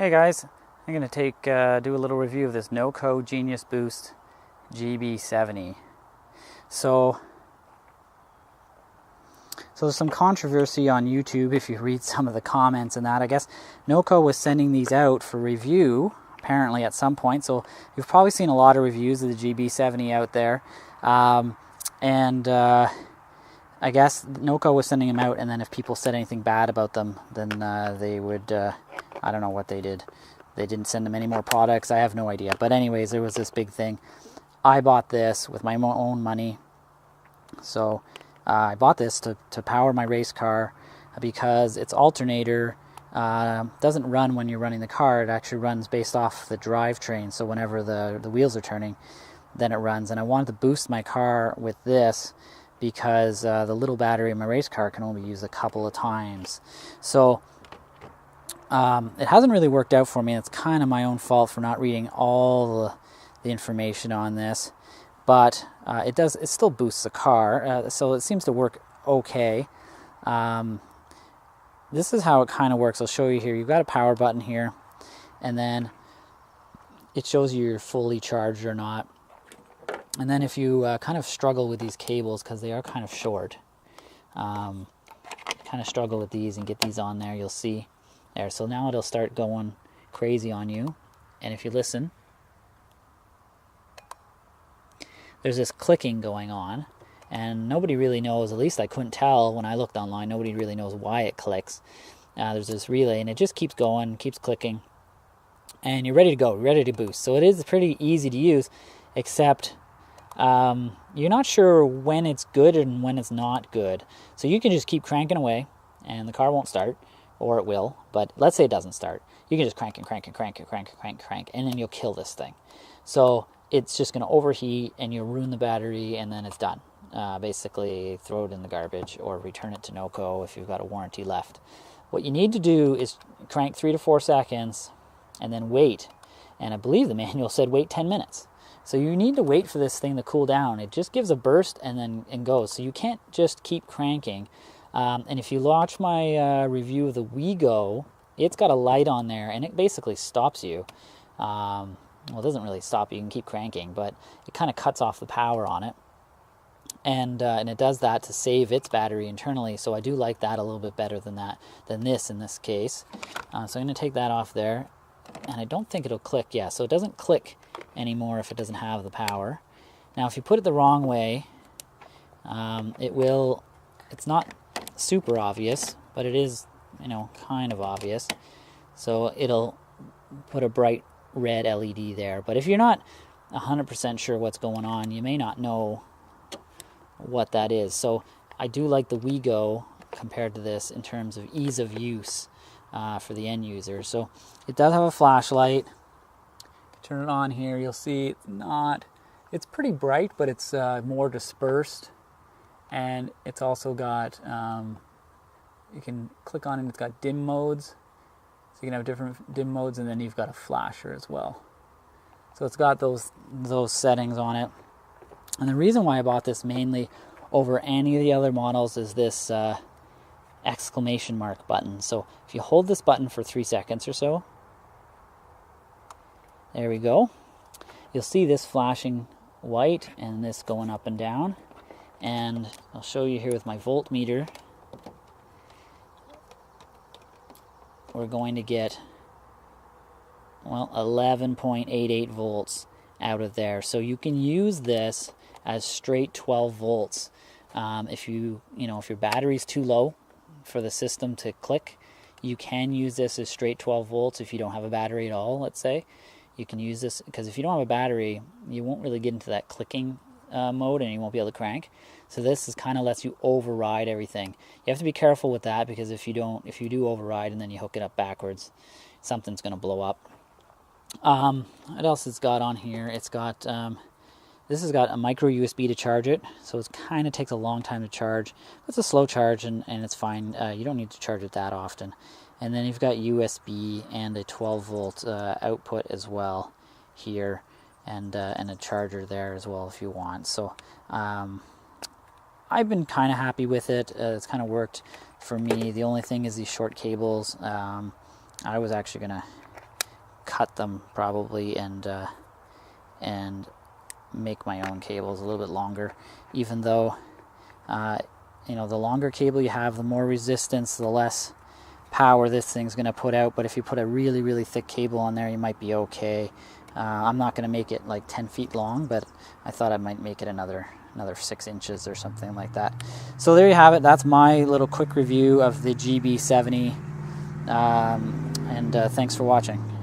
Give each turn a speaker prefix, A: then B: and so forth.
A: Hey guys, I'm going to do a little review of this NOCO Genius Boost GB70. So there's some controversy on YouTube if you read some of the comments and that. I guess NOCO was sending these out for review apparently at some point, so you've probably seen a lot of reviews of the GB70 out there. I guess NOCO was sending them out, and then if people said anything bad about them, then they would, I don't know what they did. They didn't send them any more products. I have no idea. But anyways, there was this big thing. I bought this with my own money. So I bought this to power my race car because its alternator doesn't run when you're running the car. It actually runs based off the drivetrain. So whenever the wheels are turning, then it runs. And I wanted to boost my car with this because the little battery in my race car can only be used a couple of times. So it hasn't really worked out for me. It's kind of my own fault for not reading all the information on this, but it still boosts the car, so it seems to work okay. This is how it kind of works. I'll show you here. You've got a power button here, and then it shows you you're fully charged or not. And then if you kind of struggle with these cables, because they are kind of short, kind of struggle with these and get these on there, you'll see there. So now it'll start going crazy on you. And if you listen, there's this clicking going on. And nobody really knows, at least I couldn't tell when I looked online, nobody really knows why it clicks. There's this relay, and it just keeps going, keeps clicking. And you're ready to go, ready to boost. So it is pretty easy to use, except you're not sure when it's good and when it's not good. So you can just keep cranking away and the car won't start, or it will, but let's say it doesn't start. You can just crank and crank and crank and crank and crank and crank, and then you'll kill this thing. So it's just going to overheat and you'll ruin the battery, and then it's done. Basically throw it in the garbage or return it to NOCO if you've got a warranty left. What you need to do is crank 3 to 4 seconds and then wait. And I believe the manual said wait 10 minutes. So you need to wait for this thing to cool down. It just gives a burst and goes. So you can't just keep cranking. And if you watch my review of the WeGo, it's got a light on there, and it basically stops you. Well, it doesn't really stop you. You can keep cranking, but it kind of cuts off the power on it. And it does that to save its battery internally. So I do like that a little bit better than this in this case. So I'm going to take that off there. And I don't think it'll click. Yeah, so it doesn't click anymore if it doesn't have the power. Now, if you put it the wrong way, it will. It's not super obvious, but it is, kind of obvious. So it'll put a bright red LED there. But if you're not 100% sure what's going on, you may not know what that is. So I do like the WeGo compared to this in terms of ease of use. For the end user. So it does have a flashlight. Turn it on here, you'll see it's pretty bright, but it's more dispersed, and it's also got you can click on it and it's got dim modes, so you can have different dim modes, and then you've got a flasher as well. So it's got those settings on it. And the reason why I bought this mainly over any of the other models is this exclamation mark button. So if you hold this button for 3 seconds or so, there we go, you'll see this flashing white and this going up and down. And I'll show you here with my voltmeter. We're going to get 11.88 volts out of there. So you can use this as straight 12 volts. If your battery's too low for the system to click, you can use this as straight 12 volts. If you don't have a battery at all, let's say, you can use this, because if you don't have a battery, you won't really get into that clicking mode, and you won't be able to crank. So this is kind of lets you override everything. You have to be careful with that, because if you do override and then you hook it up backwards, something's going to blow up. What else it's got on here? It's got this has got a micro USB to charge it, so it kind of takes a long time to charge. It's a slow charge, and it's fine. You don't need to charge it that often. And then you've got USB and a 12-volt output as well here, and a charger there as well if you want. So I've been kind of happy with it. It's kind of worked for me. The only thing is these short cables. I was actually going to cut them probably and make my own cables a little bit longer, even though you know, the longer cable you have, the more resistance, the less power this thing's going to put out. But if you put a really, really thick cable on there, you might be okay. I'm not going to make it like 10 feet long, but I thought I might make it another 6 inches or something like that. So there you have it. That's my little quick review of the GB70, and thanks for watching.